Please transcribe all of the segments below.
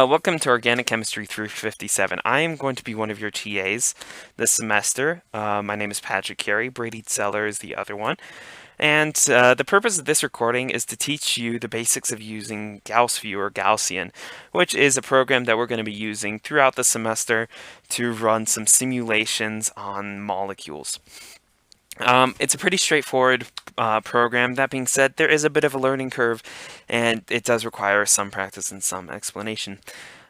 Welcome to Organic Chemistry 357. I am going to be one of your TAs this semester. My name is Patrick Carey. Brady Zeller is the other one. And the purpose of this recording is to teach you the basics of using GaussView or Gaussian, which is a program that we're going to be using throughout the semester to run some simulations on molecules. It's a pretty straightforward program. That being said, there is a bit of a learning curve, and it does require some practice and some explanation.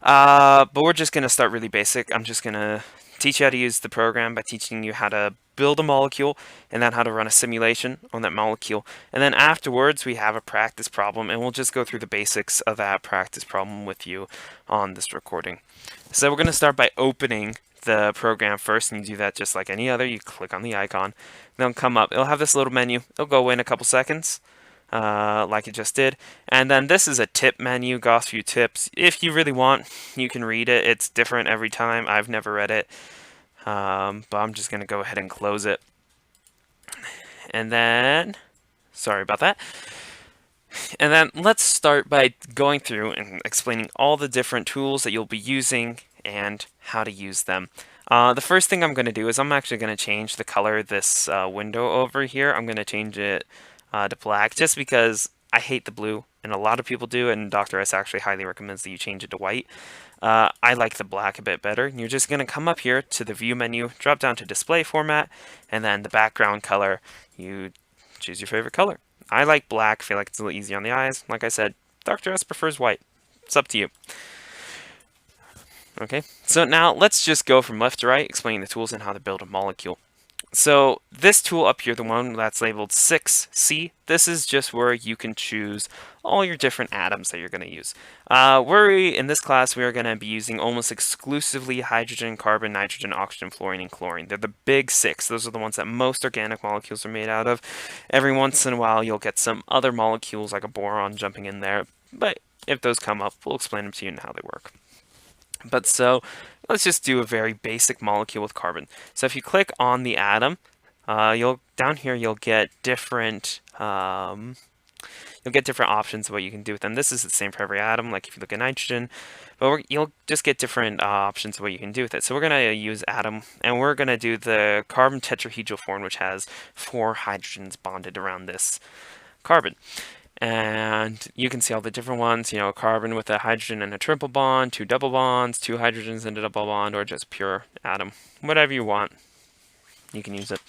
But we're just going to start really basic. I'm just going to teach you how to use the program by teaching you how to build a molecule and then how to run a simulation on that molecule. And then afterwards, we have a practice problem, and we'll just go through the basics of that practice problem with you on this recording. So we're going to start by opening the program first, and you do that just like any other. You click on the icon, then it'll come up. It'll have this little menu. It'll go away in a couple seconds, like it just did. And then this is a tip menu, GaussView tips. If you really want, you can read it. It's different every time. I've never read it, but I'm just going to go ahead and close it. And then, sorry about that. And then let's start by going through and explaining all the different tools that you'll be using and how to use them. The first thing I'm going to do is I'm actually going to change the color of this window over here. I'm going to change it to black just because I hate the blue, and a lot of people do, and Dr. S actually highly recommends that you change it to white. I like the black a bit better. You're just going to come up here to the view menu, drop down to display format, and then the background color, you choose your favorite color. I like black, feel like it's a little easy on the eyes. Like I said, Dr. S prefers white. It's up to you. Okay, so now let's just go from left to right, explaining the tools and how to build a molecule. So this tool up here, the one that's labeled 6C, this is just where you can choose all your different atoms that you're going to use. In this class, we are going to be using almost exclusively hydrogen, carbon, nitrogen, oxygen, fluorine, and chlorine. They're the big six. Those are the ones that most organic molecules are made out of. Every once in a while, you'll get some other molecules like a boron jumping in there, but if those come up, we'll explain them to you and how they work. But so let's just do a very basic molecule with carbon. So if you click on the atom, down here you'll get different options of what you can do with them. This is the same for every atom, like if you look at nitrogen, but you'll just get different options of what you can do with it. So we're going to use atom, and we're going to do the carbon tetrahedral form, which has 4 hydrogens bonded around this carbon. And you can see all the different ones, a carbon with a hydrogen and a triple bond, 2 double bonds, 2 hydrogens and a double bond, or just pure atom. Whatever you want, you can use it.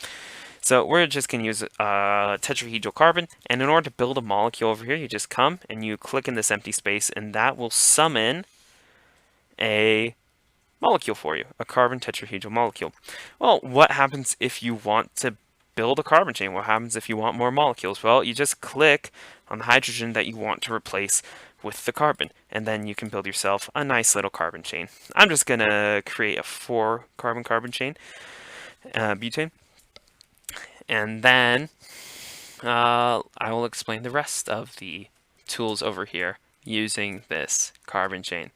So we're just going to use tetrahedral carbon, and in order to build a molecule over here, you just come and you click in this empty space, and that will summon a molecule for you, a carbon tetrahedral molecule. Well, what happens if you want to build a carbon chain? What happens if you want more molecules? Well, you just click on the hydrogen that you want to replace with the carbon, and then you can build yourself a nice little carbon chain. I'm just going to create a 4 carbon chain, butane, and then I will explain the rest of the tools over here using this carbon chain.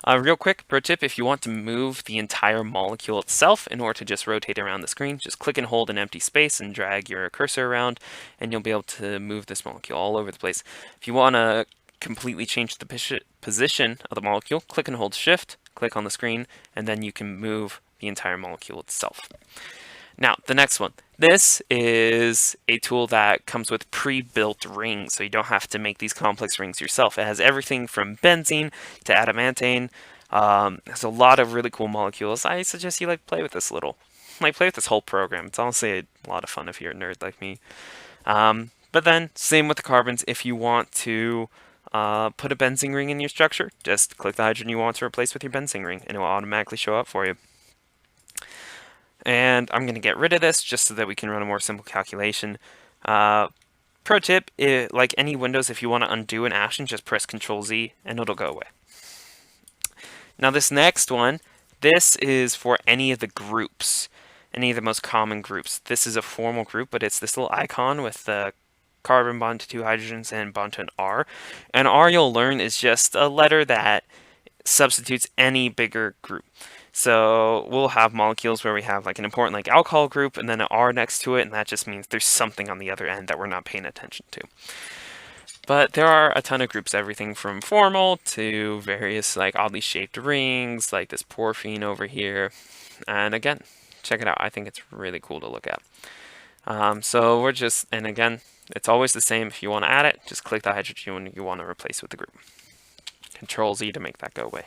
Real quick, pro tip, if you want to move the entire molecule itself in order to just rotate around the screen, just click and hold an empty space and drag your cursor around, and you'll be able to move this molecule all over the place. If you want to completely change the position of the molecule, click and hold Shift, click on the screen, and then you can move the entire molecule itself. Now, the next one. This is a tool that comes with pre-built rings, so you don't have to make these complex rings yourself. It has everything from benzene to adamantane. There's a lot of really cool molecules. I suggest you play with this play with this whole program. It's honestly a lot of fun if you're a nerd like me. But then, same with the carbons. If you want to put a benzene ring in your structure, just click the hydrogen you want to replace with your benzene ring, and it will automatically show up for you. And I'm going to get rid of this just so that we can run a more simple calculation. Pro tip, like any Windows, if you want to undo an action, just press Ctrl-Z and it'll go away. Now this next one, this is for any of the groups, any of the most common groups. This is a formal group, but it's this little icon with the carbon bond to 2 hydrogens and bond to an R. And R, you'll learn, is just a letter that substitutes any bigger group. So we'll have molecules where we have like an important alcohol group and then an R next to it, and that just means there's something on the other end that we're not paying attention to. But there are a ton of groups, everything from formal to various like oddly shaped rings, like this porphine over here. And again, check it out. I think it's really cool to look at. So we're just, and again, it's always the same. If you want to add it, just click the hydrogen you want to replace with the group. Control Z to make that go away.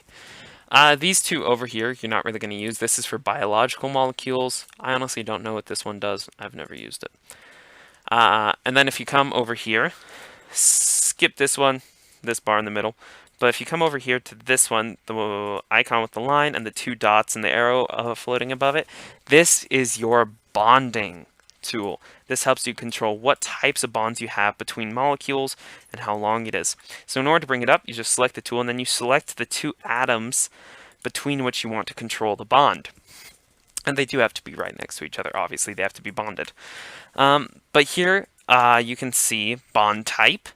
These two over here, you're not really going to use. This is for biological molecules. I honestly don't know what this one does. I've never used it. And then if you come over here, skip this one, this bar in the middle. But if you come over here to this one, the icon with the line and the two dots and the arrow floating above it, this is your bonding tool. This helps you control what types of bonds you have between molecules and how long it is. So in order to bring it up, you just select the tool and then you select the two atoms between which you want to control the bond. And they do have to be right next to each other. Obviously, they have to be bonded. But here you can see bond type,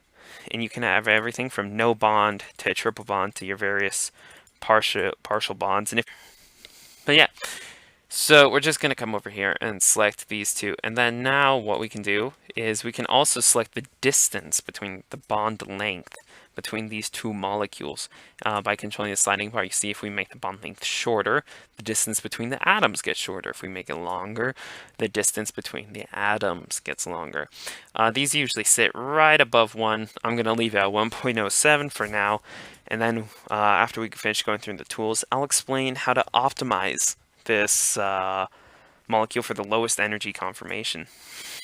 and you can have everything from no bond to a triple bond to your various partial bonds. But yeah. So we're just going to come over here and select these two. And then now what we can do is we can also select the distance between the bond length between these two molecules. By controlling the sliding bar, you see if we make the bond length shorter, the distance between the atoms gets shorter. If we make it longer, the distance between the atoms gets longer. These usually sit right above 1. I'm going to leave it at 1.07 for now. And then after we finish going through the tools, I'll explain how to optimize this molecule for the lowest energy conformation.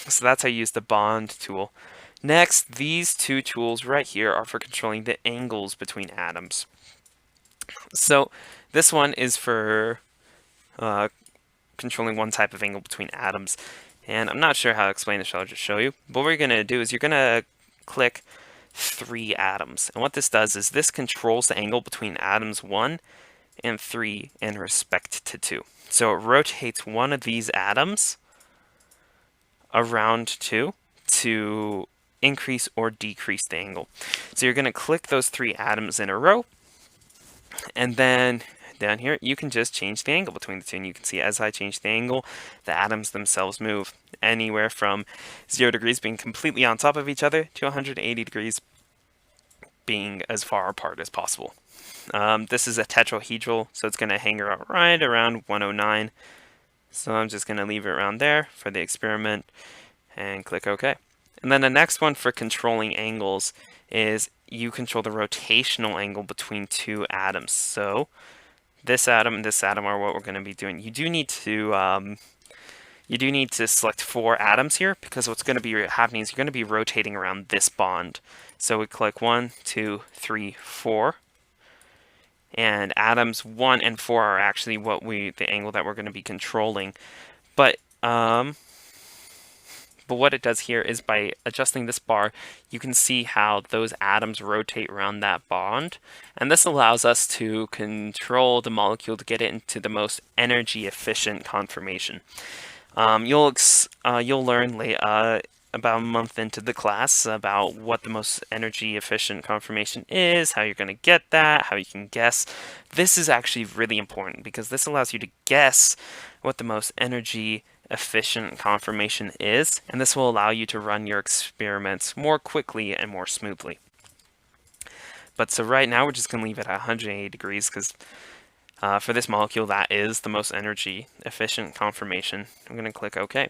So that's how you use the bond tool. Next, these two tools right here are for controlling the angles between atoms. So this one is for controlling one type of angle between atoms. And I'm not sure how to explain this, so I'll just show you. But what we're going to do is you're going to click 3 atoms. And what this does is this controls the angle between atoms 1 and 3 in respect to 2. So it rotates one of these atoms around 2 to increase or decrease the angle. So you're going to click those 3 atoms in a row, and then down here you can just change the angle between the two, and you can see as I change the angle, the atoms themselves move anywhere from 0 degrees being completely on top of each other to 180 degrees being as far apart as possible. This is a tetrahedral, so it's going to hang around right around 109. So I'm just going to leave it around there for the experiment and click OK. And then the next one for controlling angles is you control the rotational angle between 2 atoms. So this atom and this atom are what we're going to be doing. You do need to select 4 atoms here, because what's going to be happening is you're going to be rotating around this bond. So we click 1, 2, 3, 4. And atoms 1 and 4 are actually the angle that we're going to be controlling. But what it does here is by adjusting this bar, you can see how those atoms rotate around that bond. And this allows us to control the molecule to get it into the most energy efficient conformation. You'll learn about a month into the class about what the most energy efficient conformation is, how you're going to get that, how you can guess. This is actually really important because this allows you to guess what the most energy efficient conformation is, and this will allow you to run your experiments more quickly and more smoothly. But so right now we're just going to leave it at 180 degrees because for this molecule that is the most energy efficient conformation. I'm going to click OK.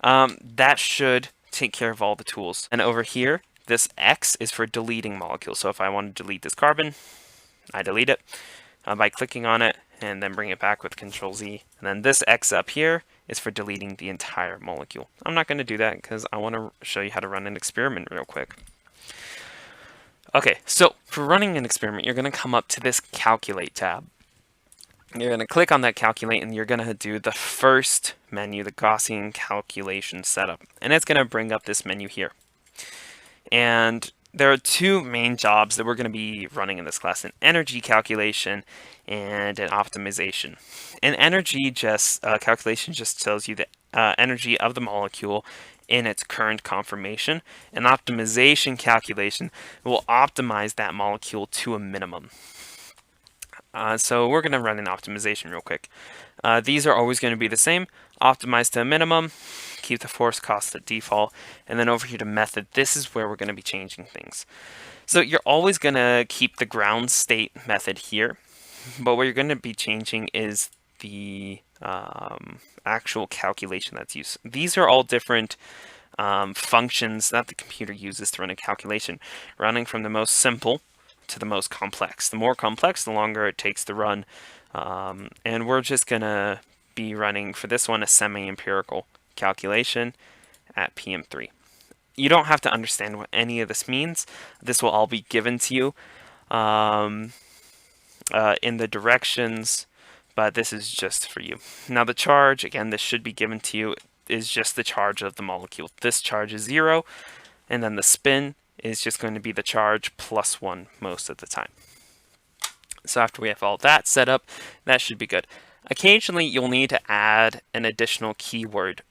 That should take care of all the tools. And over here, this X is for deleting molecules. So if I want to delete this carbon, I delete it by clicking on it and then bring it back with Control Z. And then this X up here is for deleting the entire molecule. I'm not going to do that because I want to show you how to run an experiment real quick. Okay, so for running an experiment, you're going to come up to this Calculate tab. You're going to click on that Calculate, and you're going to do the first menu, the Gaussian calculation setup. And it's going to bring up this menu here. And there are 2 main jobs that we're going to be running in this class, an energy calculation and an optimization. An energy calculation just tells you the energy of the molecule in its current conformation. An optimization calculation will optimize that molecule to a minimum. So we're going to run an optimization real quick. These are always going to be the same. Optimize to a minimum, keep the force cost at default, and then over here to method, this is where we're going to be changing things. So you're always going to keep the ground state method here, but what you're going to be changing is the actual calculation that's used. These are all different functions that the computer uses to run a calculation, running from the most simple to the most complex. The more complex, the longer it takes to run. And we're just going to be running, for this one, a semi-empirical calculation at PM3. You don't have to understand what any of this means. This will all be given to you in the directions, but this is just for you. Now the charge, again, this should be given to you, is just the charge of the molecule. This charge is 0, and then the spin is just going to be the charge plus 1 most of the time. So after we have all that set up, that should be good. Occasionally, you'll need to add an additional keyword.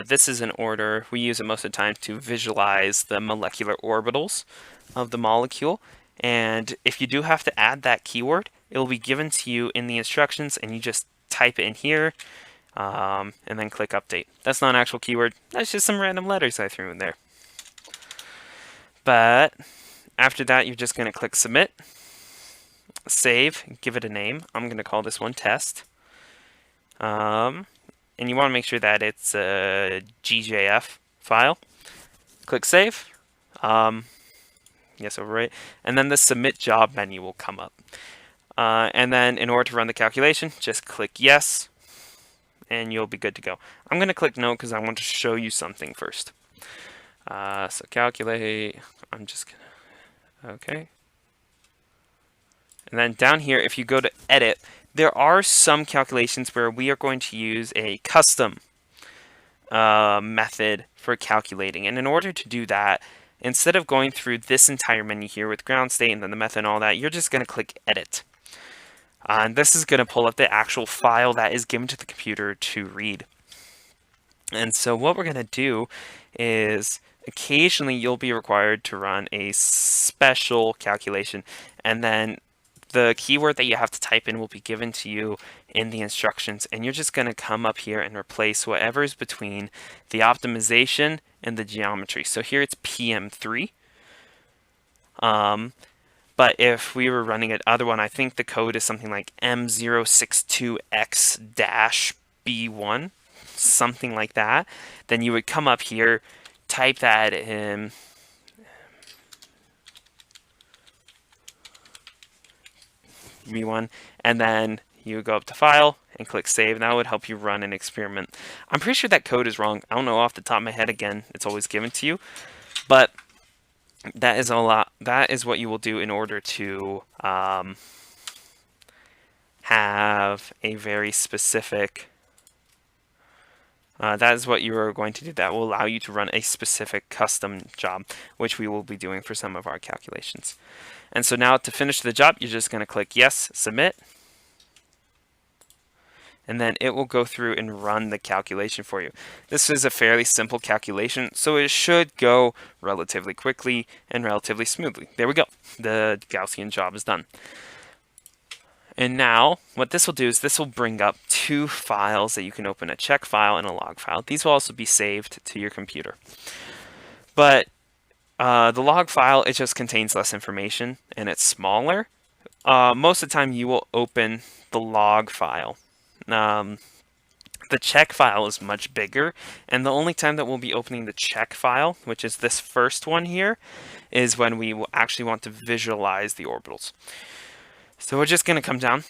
This is in order, we use it most of the time to visualize the molecular orbitals of the molecule. And if you do have to add that keyword, it will be given to you in the instructions, and you just type it in here, and then click update. That's not an actual keyword, that's just some random letters I threw in there. But after that, you're just going to click submit, save, give it a name. I'm going to call this one test. And you want to make sure that it's a GJF file. Click save. Yes, overwrite. And then the submit job menu will come up. And then in order to run the calculation, just click yes, and you'll be good to go. I'm going to click no because I want to show you something first. So calculate, I'm just going to, okay. And then down here, if you go to edit, there are some calculations where we are going to use a custom method for calculating. And in order to do that, instead of going through this entire menu here with ground state and then the method and all that, you're just going to click edit. And this is going to pull up the actual file that is given to the computer to read. And so what we're going to do is occasionally you'll be required to run a special calculation, and then the keyword that you have to type in will be given to you in the instructions, and you're just going to come up here and replace whatever is between the optimization and the geometry. So here it's PM3. But if we were running an other one, I think the code is something like M062X-B1, something like that. Then you would come up here, type that in. V1, and then you go up to file and click save, and that would help you run an experiment. I'm pretty sure that code is wrong. I don't know off the top of my head. Again, it's always given to you, but that is a lot. That is what you will do in order to have a very specific. That is what you are going to do. That will allow you to run a specific custom job, which we will be doing for some of our calculations. And so now to finish the job, you're just going to click yes, submit. And then it will go through and run the calculation for you. This is a fairly simple calculation, so it should go relatively quickly and relatively smoothly. There we go. The Gaussian job is done. And now what this will do is this will bring up two files that you can open, a check file and a log file. These will also be saved to your computer. But the log file, it just contains less information and it's smaller. Most of the time you will open the log file. The check file is much bigger, and the only time that we'll be opening the check file, which is this first one here, is when we will actually want to visualize the orbitals. So we're just going to come down,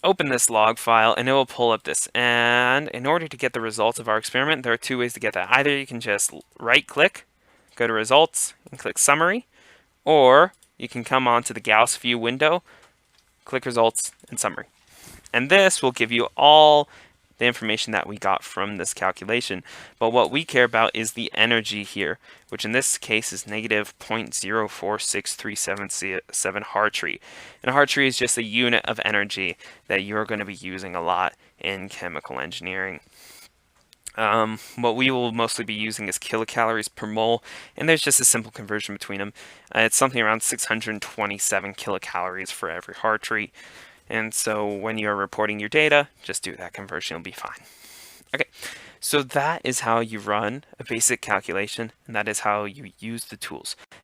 open this log file, and it will pull up this. And in order to get the results of our experiment, there are two ways to get that. Either you can just right-click, go to results, and click summary, or you can come onto the Gauss view window, click results and summary. And this will give you all the information that we got from this calculation. But what we care about is the energy here, which in this case is negative 0.046377 Hartree. And Hartree is just a unit of energy that you're going to be using a lot in chemical engineering. What we will mostly be using is kilocalories per mole, and there's just a simple conversion between them. It's something around 627 kilocalories for every Hartree. And so when you're reporting your data, just do that conversion, it'll be fine. Okay, So that is how you run a basic calculation, and that is how you use the tools.